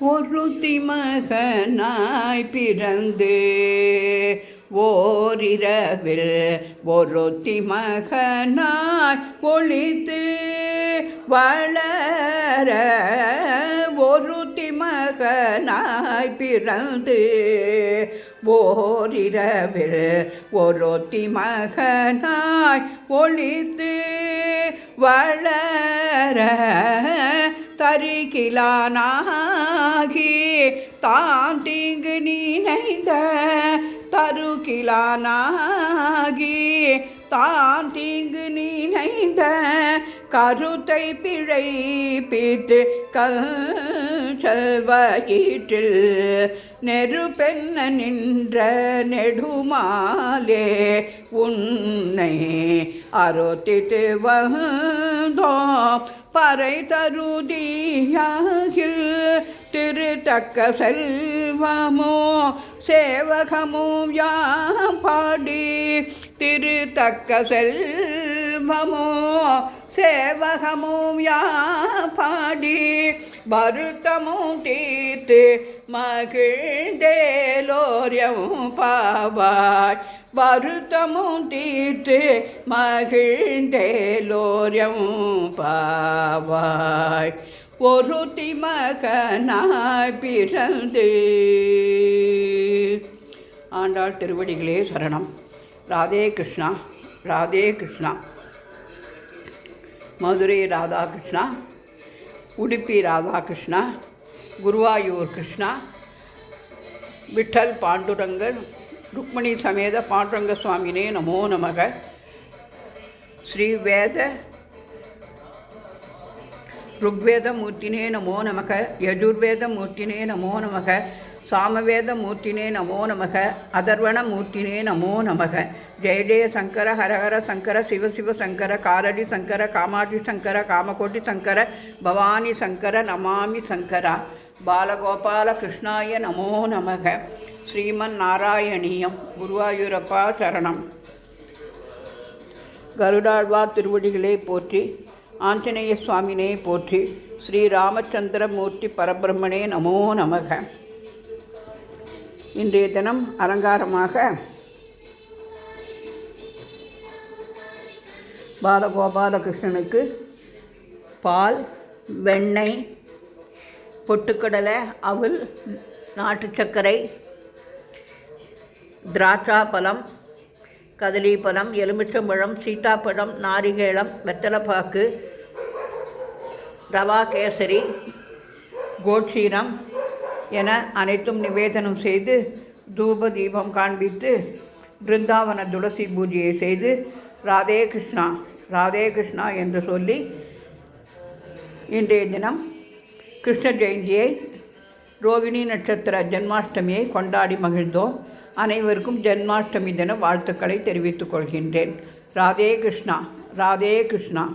ஒருத்தி மகனாய் பிறந்து ஓரிரவில் ஒருத்தி மகனாய் ஒளித்து வளர ஒருத்தி மகனாய் பிறந்து ஓரிரவில் ஒருத்தி மகனாய் ஒளித்து வளர தருகிலானாகி தான் தீங்கு நினைந்த தருகிலானாகி தான் தீங்கு நினைந்த கருத்தை பிழைப்பித்து செல்வயிற்றில் நெருப்பென்ன நின்ற நெடுமாலே உன்னை அறுத்தித்து வந்தோம் பறை தருதியாகில் திருத்தக்க செல்வமோ சேவகமோ யாம் பாடி திருத்தக்க செல்வமோ சேவகமும் யாம் பாடி வருத்தமும் தீர்த்து மகிழ்ந்தேலோரியம் பாவாய் வருத்தமும் தீர்த்து மகிழ்ந்தேலோரியம் பாவாய் ஒருத்தி மகனாய் பிறந்து. ஆண்டாள் திருவடிகளே சரணம். ராதே கிருஷ்ணா, ராதே கிருஷ்ணா. மதுரை ராதாகிருஷ்ணா, உடுப்பி ராதாகிருஷ்ணா, குருவாயூர் கிருஷ்ணா, விட்டல் பாண்டுரங்கர், ருக்மணி சமேத பாண்டுரங்க சுவாமினே நமோ நமக. ஸ்ரீ வேத ருக்வேத மூர்த்தினே நமோ நமக. யஜுர்வேத மூர்த்தினே நமோ நமக. சாமவேத மூர்த்தினே நமோ நமக. அதர்வண மூர்த்தினே நமோ நமக. ஜெய ஜெய சங்கர ஹரஹர சங்கர சிவ சிவ சங்கர காரடி சங்கர காமாட்சி சங்கர காமகோட்டி சங்கர பவானி சங்கர நமாமி சங்கரா. பாலகோபால கிருஷ்ணாய நமோ நமக. ஸ்ரீமன் நாராயணீயம். குருவாயூரப்பா சரணம். கருடாழ்வார் திருவடிகளே போற்றி. ஆஞ்சநேய சுவாமினே போற்றி. ஸ்ரீ ராமச்சந்திர மூர்த்தி பரபிரம்மனே நமோ நமக. இன்றைய தினம் அலங்காரமாக பாலகோபாலகிருஷ்ணனுக்கு பால், வெண்ணெய், பொட்டுக்கடலை, அவல், நாட்டு சர்க்கரை, திராட்சாப்பழம், கதலிப்பழம், எலுமிச்சம்பழம், சீத்தாப்பழம், நாரிகேளம், வெத்தலைப்பாக்கு, ரவா கேசரி, கோட்சீரம் என அனைத்தும் நிவேதனம் செய்து தூப தீபம் காண்பித்து பிருந்தாவன துளசி பூஜையை செய்து ராதே கிருஷ்ணா ராதே கிருஷ்ணா என்று சொல்லி இன்றைய தினம் கிருஷ்ண ஜெயந்தியை ரோகிணி நட்சத்திர ஜென்மாஷ்டமியை கொண்டாடி மகிழ்ந்தோம். அனைவருக்கும் ஜென்மாஷ்டமி தின வாழ்த்துக்களை தெரிவித்துக் கொள்கின்றேன். ராதே கிருஷ்ணா ராதே கிருஷ்ணா.